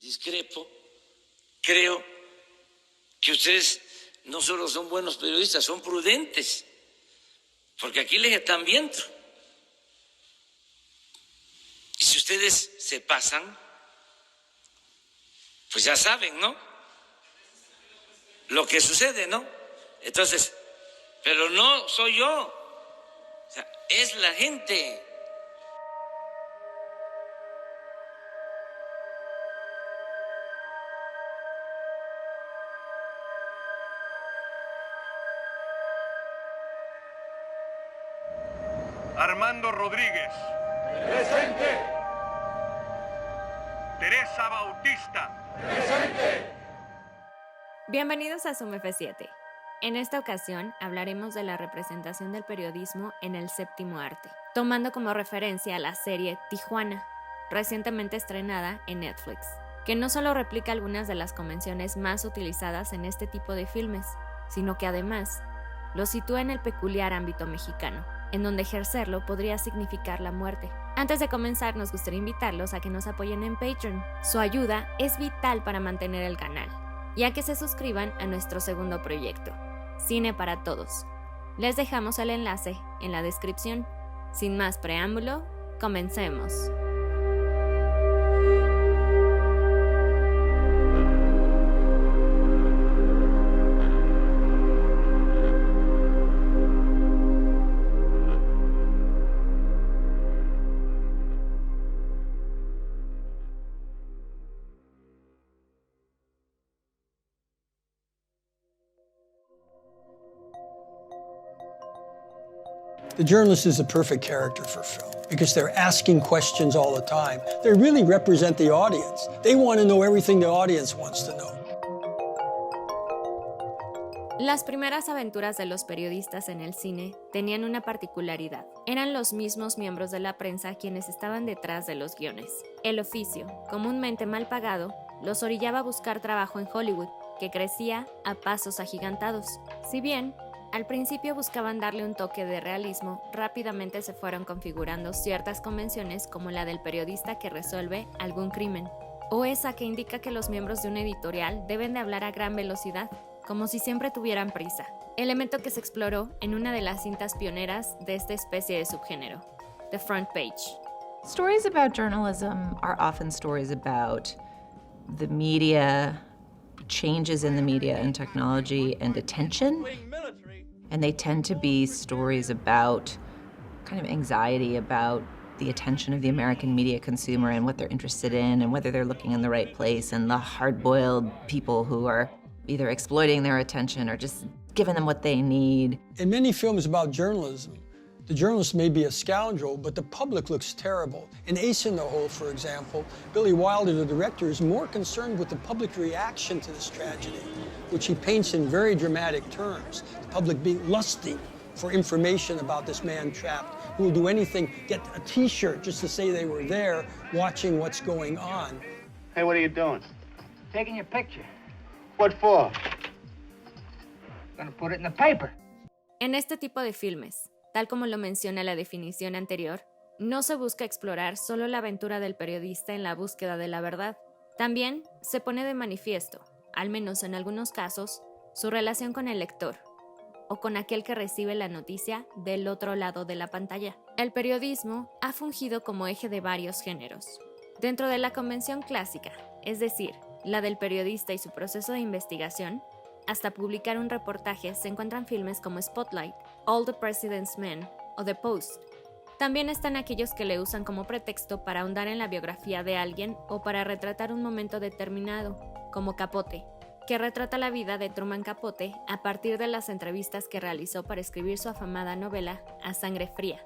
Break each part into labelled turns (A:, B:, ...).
A: Discrepo. Creo que ustedes no solo son buenos periodistas, son prudentes, porque aquí les están viendo. Y si ustedes se pasan, pues ya saben, ¿no? Lo que sucede, ¿no? Entonces, pero no soy yo, o sea, es la gente.
B: Armando Rodríguez.
C: Presente.
B: Teresa Bautista.
C: Presente.
D: Bienvenidos a Zoom F7. En esta ocasión hablaremos de la representación del periodismo en el séptimo arte, tomando como referencia a la serie Tijuana, recientemente estrenada en Netflix, que no solo replica algunas de las convenciones más utilizadas en este tipo de filmes, sino que además lo sitúa en el peculiar ámbito mexicano, en donde ejercerlo podría significar la muerte. Antes de comenzar, nos gustaría invitarlos a que nos apoyen en Patreon. Su ayuda es vital para mantener el canal, y a que se suscriban a nuestro segundo proyecto, Cine para Todos. Les dejamos el enlace en la descripción. Sin más preámbulo, comencemos.
E: The journalist is a perfect character for film because they're asking questions all the time. They really represent the audience. They want to know everything the audience wants to know.
D: Las primeras aventuras de los periodistas en el cine tenían una particularidad. Eran los mismos miembros de la prensa quienes estaban detrás de los guiones. El oficio, comúnmente mal pagado, los orillaba a buscar trabajo en Hollywood, que crecía a pasos agigantados. Si bien al principio buscaban darle un toque de realismo, rápidamente se fueron configurando ciertas convenciones como la del periodista que resuelve algún crimen, o esa que indica que los miembros de una editorial deben de hablar a gran velocidad, como si siempre tuvieran prisa, elemento que se exploró en una de las cintas pioneras de esta especie de subgénero, The Front Page.
F: Stories about journalism are often stories about the media, changes in the media and technology and attention. And they tend to be stories about kind of anxiety about the attention of the American media consumer and what they're interested in and whether they're looking in the right place, and the hard-boiled people who are either exploiting their attention or just giving them what they need.
E: In many films about journalism, the journalist may be a scoundrel, but the public looks terrible. In Ace in the Hole, for example, Billy Wilder, the director, is more concerned with the public reaction to this tragedy, which he paints in very dramatic terms. The public being lusting for information about this man trapped, who will do anything, get a T-shirt just to say they were there, watching what's going on.
G: Hey, what are you doing?
H: Taking your picture.
G: What for?
H: Gonna put it in the paper.
D: En este tipo de filmes, tal como lo menciona la definición anterior, no se busca explorar solo la aventura del periodista en la búsqueda de la verdad. También se pone de manifiesto, al menos en algunos casos, su relación con el lector, o con aquel que recibe la noticia del otro lado de la pantalla. El periodismo ha fungido como eje de varios géneros. Dentro de la convención clásica, es decir, la del periodista y su proceso de investigación, hasta publicar un reportaje se encuentran filmes como Spotlight, All the President's Men o The Post. También están aquellos que le usan como pretexto para ahondar en la biografía de alguien o para retratar un momento determinado, como Capote, que retrata la vida de Truman Capote a partir de las entrevistas que realizó para escribir su afamada novela A Sangre Fría,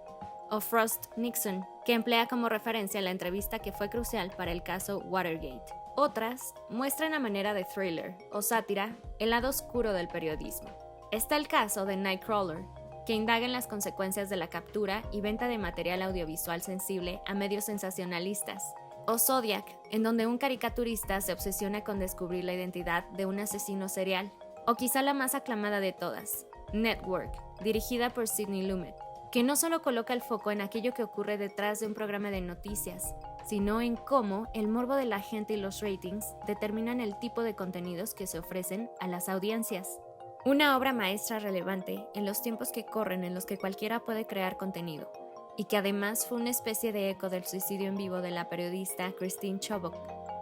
D: o Frost Nixon, que emplea como referencia la entrevista que fue crucial para el caso Watergate. Otras muestran a manera de thriller o sátira el lado oscuro del periodismo. Está el caso de Nightcrawler, que indaga en las consecuencias de la captura y venta de material audiovisual sensible a medios sensacionalistas, o Zodiac, en donde un caricaturista se obsesiona con descubrir la identidad de un asesino serial, o quizá la más aclamada de todas, Network, dirigida por Sidney Lumet, que no solo coloca el foco en aquello que ocurre detrás de un programa de noticias, sino en cómo el morbo de la gente y los ratings determinan el tipo de contenidos que se ofrecen a las audiencias. Una obra maestra relevante en los tiempos que corren en los que cualquiera puede crear contenido, y que además fue una especie de eco del suicidio en vivo de la periodista Christine Chobot,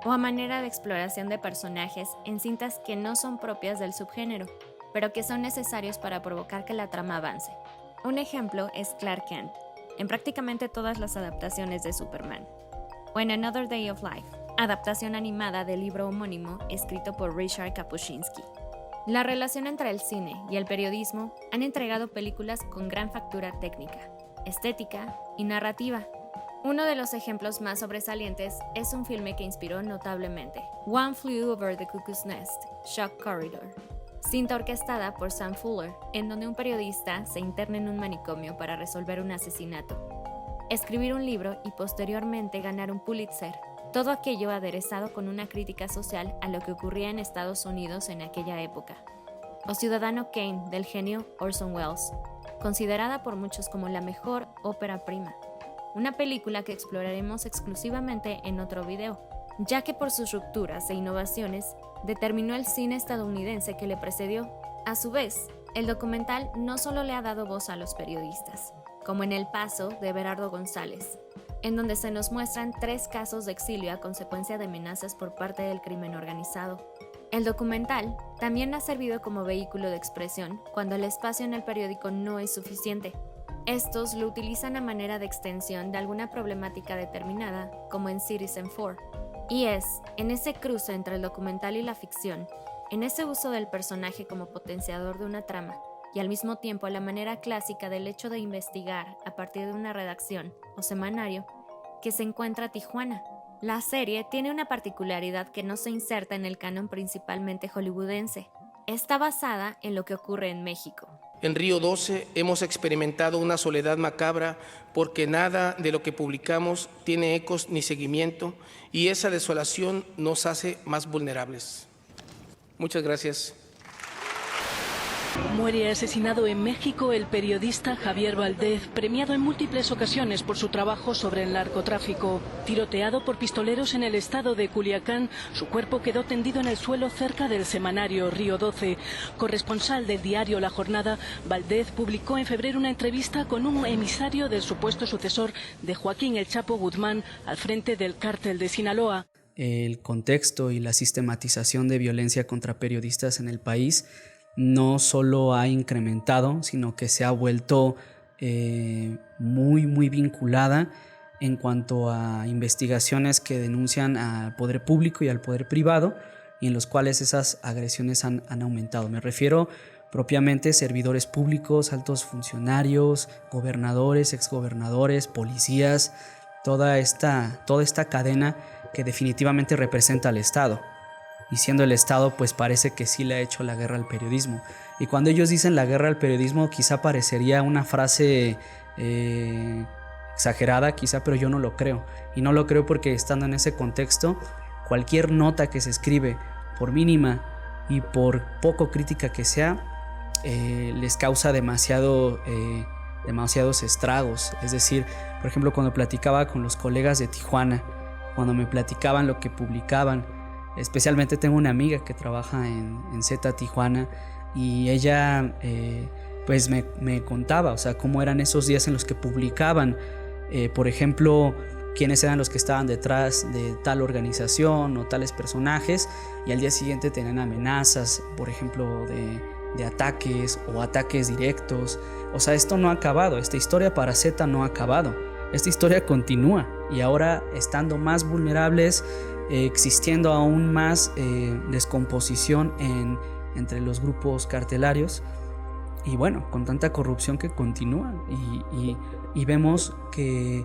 D: o a manera de exploración de personajes en cintas que no son propias del subgénero, pero que son necesarios para provocar que la trama avance. Un ejemplo es Clark Kent, en prácticamente todas las adaptaciones de Superman, o en Another Day of Life, adaptación animada del libro homónimo escrito por Richard Kapuscinski. La relación entre el cine y el periodismo han entregado películas con gran factura técnica, estética y narrativa. Uno de los ejemplos más sobresalientes es un filme que inspiró notablemente, One Flew Over the Cuckoo's Nest, Shock Corridor, cinta orquestada por Sam Fuller, en donde un periodista se interna en un manicomio para resolver un asesinato, escribir un libro y posteriormente ganar un Pulitzer. Todo aquello aderezado con una crítica social a lo que ocurría en Estados Unidos en aquella época. O Ciudadano Kane, del genio Orson Welles, considerada por muchos como la mejor ópera prima. Una película que exploraremos exclusivamente en otro video, ya que por sus rupturas e innovaciones determinó el cine estadounidense que le precedió. A su vez, el documental no solo le ha dado voz a los periodistas, como en El Paso de Berardo González, en donde se nos muestran 3 casos de exilio a consecuencia de amenazas por parte del crimen organizado. El documental también ha servido como vehículo de expresión cuando el espacio en el periódico no es suficiente. Estos lo utilizan a manera de extensión de alguna problemática determinada, como en Citizen4. Y es en ese cruce entre el documental y la ficción, en ese uso del personaje como potenciador de una trama, y al mismo tiempo la manera clásica del hecho de investigar a partir de una redacción o semanario, que se encuentra Tijuana. La serie tiene una particularidad que no se inserta en el canon principalmente hollywoodense. Está basada en lo que ocurre en México.
I: En Río 12 hemos experimentado una soledad macabra porque nada de lo que publicamos tiene ecos ni seguimiento y esa desolación nos hace más vulnerables. Muchas gracias.
J: Muere asesinado en México el periodista Javier Valdez, premiado en múltiples ocasiones por su trabajo sobre el narcotráfico. Tiroteado por pistoleros en el estado de Culiacán, su cuerpo quedó tendido en el suelo cerca del semanario Río 12. Corresponsal del diario La Jornada, Valdez publicó en febrero una entrevista con un emisario del supuesto sucesor de Joaquín El Chapo Guzmán al frente del cártel de Sinaloa.
K: El contexto y la sistematización de violencia contra periodistas en el país no solo ha incrementado, sino que se ha vuelto muy vinculada en cuanto a investigaciones que denuncian al poder público y al poder privado, y en los cuales esas agresiones han aumentado. Me refiero propiamente a servidores públicos, altos funcionarios, gobernadores, exgobernadores, policías, toda esta cadena que definitivamente representa al Estado. Y siendo el Estado, pues parece que sí le ha hecho la guerra al periodismo. Y cuando ellos dicen la guerra al periodismo, quizá parecería una frase exagerada, quizá, pero yo no lo creo. Y no lo creo porque estando en ese contexto, cualquier nota que se escribe, por mínima y por poco crítica que sea, les causa demasiados estragos. Es decir, por ejemplo, cuando platicaba con los colegas de Tijuana, cuando me platicaban lo que publicaban, especialmente tengo una amiga que trabaja en Z Tijuana y ella pues me contaba, o sea, cómo eran esos días en los que publicaban, por ejemplo, quiénes eran los que estaban detrás de tal organización o tales personajes, y al día siguiente tenían amenazas, por ejemplo, de ataques o ataques directos. O sea, esto no ha acabado, esta historia para Z no ha acabado, esta historia continúa, y ahora estando más vulnerables, existiendo aún más descomposición entre los grupos cartelarios, y bueno, con tanta corrupción que continúa, y vemos que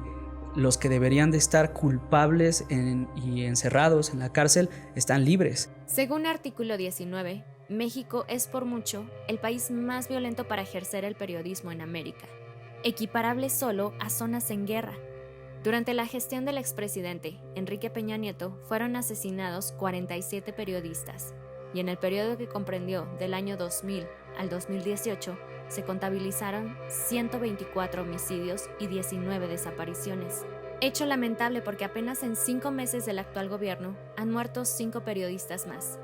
K: los que deberían de estar culpables y encerrados en la cárcel están libres.
D: Según artículo 19, México es por mucho el país más violento para ejercer el periodismo en América, equiparable solo a zonas en guerra. Durante la gestión del expresidente Enrique Peña Nieto fueron asesinados 47 periodistas, y en el periodo que comprendió del año 2000 al 2018 se contabilizaron 124 homicidios y 19 desapariciones. Hecho lamentable porque apenas en 5 meses del actual gobierno han muerto 5 periodistas más.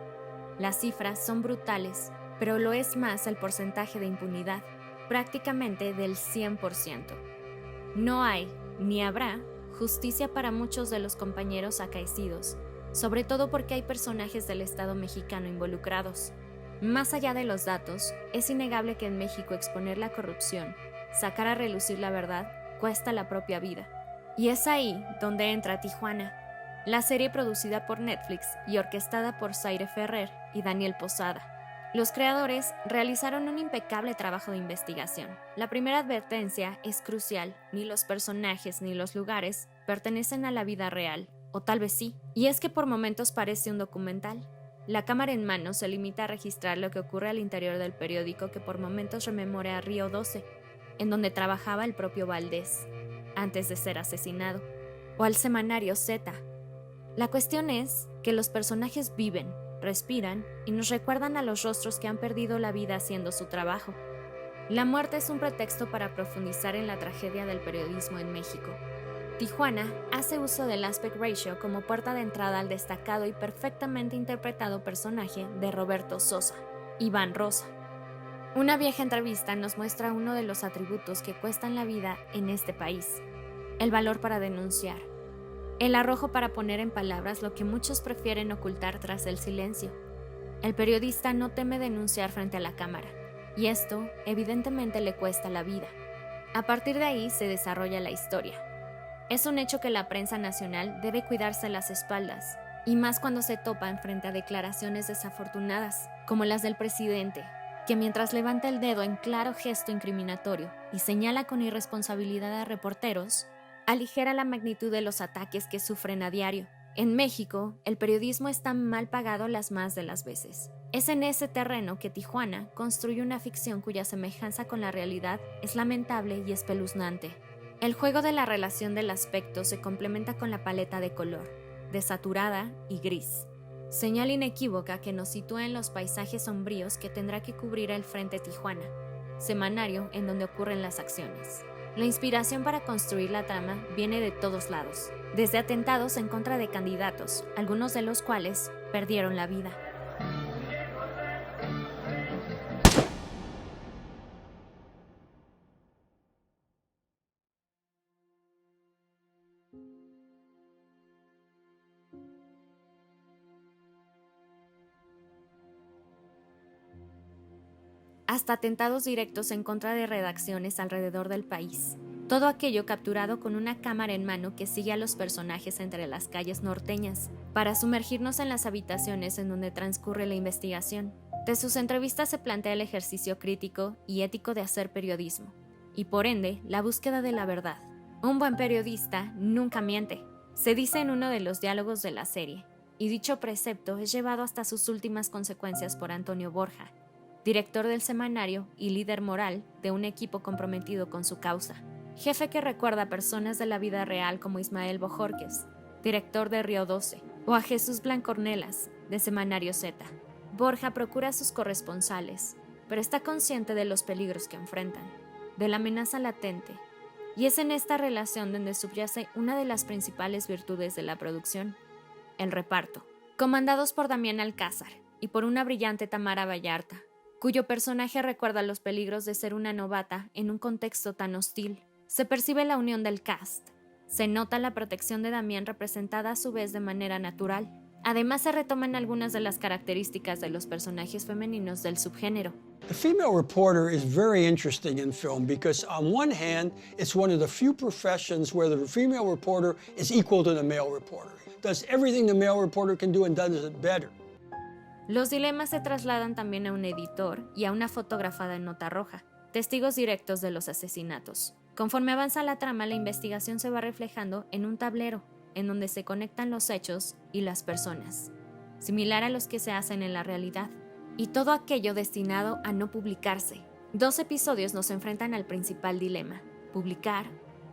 D: Las cifras son brutales, pero lo es más el porcentaje de impunidad, prácticamente del 100%. No hay, ni habrá, justicia para muchos de los compañeros acaecidos, sobre todo porque hay personajes del Estado mexicano involucrados. Más allá de los datos, es innegable que en México exponer la corrupción, sacar a relucir la verdad, cuesta la propia vida. Y es ahí donde entra Tijuana, la serie producida por Netflix y orquestada por Zaire Ferrer y Daniel Posada. Los creadores realizaron un impecable trabajo de investigación. La primera advertencia es crucial: ni los personajes ni los lugares pertenecen a la vida real, o tal vez sí, y es que por momentos parece un documental. La cámara en mano se limita a registrar lo que ocurre al interior del periódico, que por momentos rememora a Río 12, en donde trabajaba el propio Valdés, antes de ser asesinado, o al semanario Z. La cuestión es que los personajes viven, respiran y nos recuerdan a los rostros que han perdido la vida haciendo su trabajo. La muerte es un pretexto para profundizar en la tragedia del periodismo en México. Tijuana hace uso del aspect ratio como puerta de entrada al destacado y perfectamente interpretado personaje de Roberto Sosa, Iván Rosa. Una vieja entrevista nos muestra uno de los atributos que cuestan la vida en este país: el valor para denunciar, el arrojo para poner en palabras lo que muchos prefieren ocultar tras el silencio. El periodista no teme denunciar frente a la cámara, y esto evidentemente le cuesta la vida. A partir de ahí se desarrolla la historia. Es un hecho que la prensa nacional debe cuidarse las espaldas, y más cuando se topan frente a declaraciones desafortunadas, como las del presidente, que mientras levanta el dedo en claro gesto incriminatorio y señala con irresponsabilidad a reporteros, aligera la magnitud de los ataques que sufren a diario. En México, el periodismo está mal pagado las más de las veces. Es en ese terreno que Tijuana construye una ficción cuya semejanza con la realidad es lamentable y espeluznante. El juego de la relación del aspecto se complementa con la paleta de color, desaturada y gris, señal inequívoca que nos sitúa en los paisajes sombríos que tendrá que cubrir el Frente Tijuana, semanario en donde ocurren las acciones. La inspiración para construir la trama viene de todos lados, desde atentados en contra de candidatos, algunos de los cuales perdieron la vida. Hasta atentados directos en contra de redacciones alrededor del país. Todo aquello capturado con una cámara en mano que sigue a los personajes entre las calles norteñas, para sumergirnos en las habitaciones en donde transcurre la investigación. De sus entrevistas se plantea el ejercicio crítico y ético de hacer periodismo, y por ende, la búsqueda de la verdad. Un buen periodista nunca miente, se dice en uno de los diálogos de la serie, y dicho precepto es llevado hasta sus últimas consecuencias por Antonio Borja, director del semanario y líder moral de un equipo comprometido con su causa. Jefe que recuerda a personas de la vida real como Ismael Bojorquez, director de Río 12, o a Jesús Blancornelas, de Semanario Z. Borja procura a sus corresponsales, pero está consciente de los peligros que enfrentan, de la amenaza latente, y es en esta relación donde subyace una de las principales virtudes de la producción: el reparto. Comandados por Damián Alcázar y por una brillante Tamara Vallarta, cuyo personaje recuerda los peligros de ser una novata en un contexto tan hostil. Se percibe la unión del cast. Se nota la protección de Damián representada a su vez de manera natural. Además se retoman algunas de las características de los personajes femeninos del subgénero.
E: The female reporter is very interesting in film because on one hand, it's one of the few professions where the female reporter is equal to the male reporter. Does everything the male reporter can do and does it better.
D: Los dilemas se trasladan también a un editor y a una fotógrafa de nota roja, testigos directos de los asesinatos. Conforme avanza la trama, la investigación se va reflejando en un tablero, en donde se conectan los hechos y las personas, similar a los que se hacen en la realidad, y todo aquello destinado a no publicarse. 2 episodios nos enfrentan al principal dilema: publicar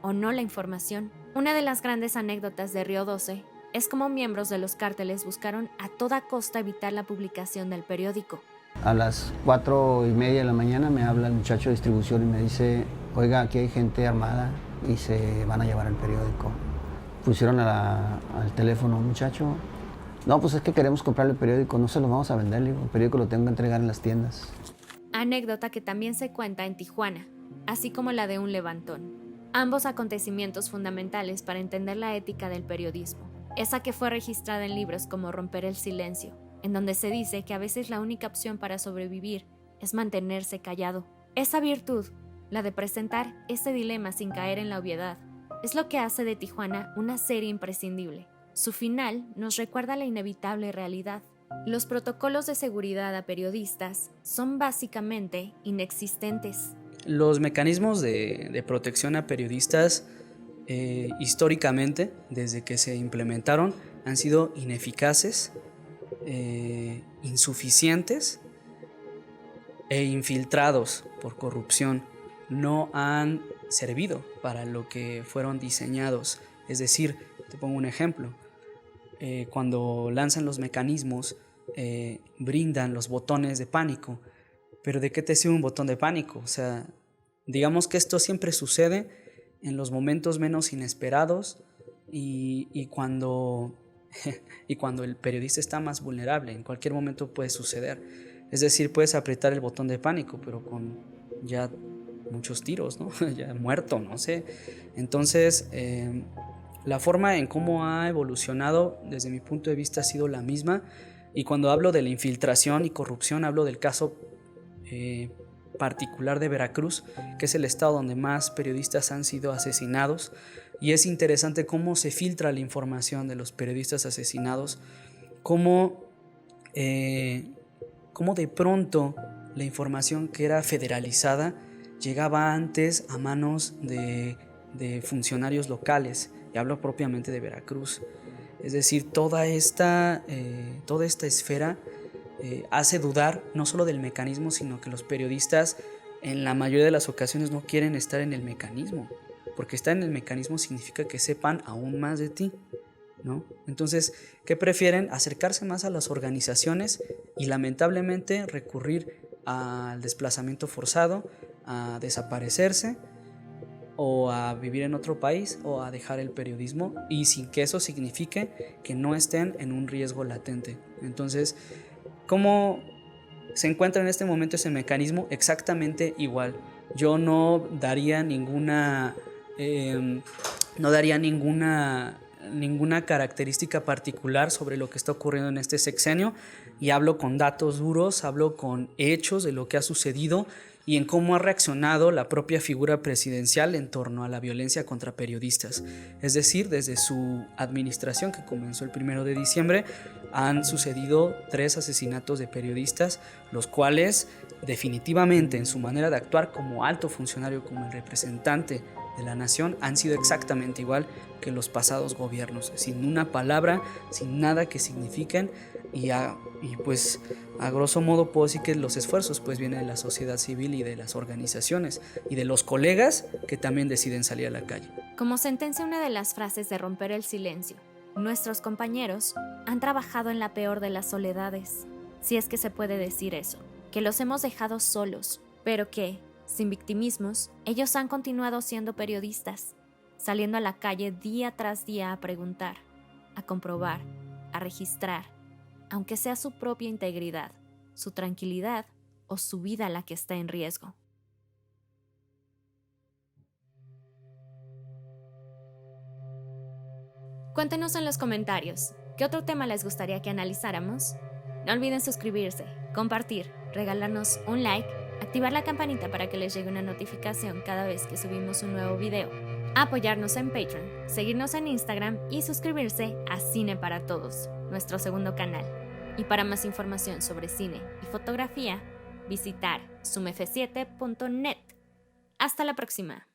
D: o no la información. Una de las grandes anécdotas de Río 12 es cómo miembros de los cárteles buscaron a toda costa evitar la publicación del periódico.
L: A las 4:30 de la mañana me habla el muchacho de distribución y me dice: oiga, aquí hay gente armada y se van a llevar el periódico. pusieron al teléfono, muchacho, no, pues es que queremos comprarle el periódico, no se lo vamos a vender, le digo, el periódico lo tengo que entregar en las tiendas.
D: Anécdota que también se cuenta en Tijuana, así como la de un levantón. Ambos acontecimientos fundamentales para entender la ética del periodismo. Esa que fue registrada en libros como Romper el silencio, en donde se dice que a veces la única opción para sobrevivir es mantenerse callado. Esa virtud, la de presentar ese dilema sin caer en la obviedad, es lo que hace de Tijuana una serie imprescindible. Su final nos recuerda la inevitable realidad. Los protocolos de seguridad a periodistas son básicamente inexistentes.
K: Los mecanismos de protección a periodistas históricamente, desde que se implementaron, han sido ineficaces, insuficientes e infiltrados por corrupción. No han servido para lo que fueron diseñados. Es decir, te pongo un ejemplo. Cuando lanzan los mecanismos, brindan los botones de pánico. ¿Pero de qué te sirve un botón de pánico? O sea, digamos que esto siempre sucede en los momentos menos inesperados y cuando el periodista está más vulnerable. En cualquier momento puede suceder. Es decir, puedes apretar el botón de pánico, pero con ya muchos tiros, ¿no? Ya muerto, no sé. Entonces, la forma en cómo ha evolucionado, desde mi punto de vista, ha sido la misma. Y cuando hablo de la infiltración y corrupción, hablo del caso particular de Veracruz, que es el estado donde más periodistas han sido asesinados. Y es interesante cómo se filtra la información de los periodistas asesinados, cómo de pronto la información que era federalizada llegaba antes a manos de funcionarios locales, y hablo propiamente de Veracruz. Es decir, toda esta esfera hace dudar no solo del mecanismo, sino que los periodistas en la mayoría de las ocasiones no quieren estar en el mecanismo, porque estar en el mecanismo significa que sepan aún más de ti, ¿no? Entonces, ¿qué prefieren? Acercarse más a las organizaciones y lamentablemente recurrir al desplazamiento forzado, a desaparecerse o a vivir en otro país o a dejar el periodismo, y sin que eso signifique que no estén en un riesgo latente. Entonces, ¿cómo se encuentra en este momento ese mecanismo? Exactamente igual. Yo no daría ninguna característica particular sobre lo que está ocurriendo en este sexenio, y hablo con datos duros, hablo con hechos de lo que ha sucedido y en cómo ha reaccionado la propia figura presidencial en torno a la violencia contra periodistas. Es decir, desde su administración, que comenzó el 1 de diciembre, han sucedido 3 asesinatos de periodistas, los cuales definitivamente en su manera de actuar como alto funcionario, como el representante de la nación, han sido exactamente igual que los pasados gobiernos, sin una palabra, sin nada que signifiquen, y pues a grosso modo puedo decir que los esfuerzos pues vienen de la sociedad civil y de las organizaciones y de los colegas que también deciden salir a la calle.
D: Como sentencia una de las frases de Romper el silencio, nuestros compañeros han trabajado en la peor de las soledades, si es que se puede decir eso, que los hemos dejado solos, pero que, sin victimismos, ellos han continuado siendo periodistas, saliendo a la calle día tras día a preguntar, a comprobar, a registrar, aunque sea su propia integridad, su tranquilidad o su vida la que está en riesgo. Cuéntenos en los comentarios, ¿qué otro tema les gustaría que analizáramos? No olviden suscribirse, compartir, regalarnos un like, activar la campanita para que les llegue una notificación cada vez que subimos un nuevo video, apoyarnos en Patreon, seguirnos en Instagram y suscribirse a Cine para Todos, nuestro segundo canal. Y para más información sobre cine y fotografía, visitar sumf7.net. Hasta la próxima.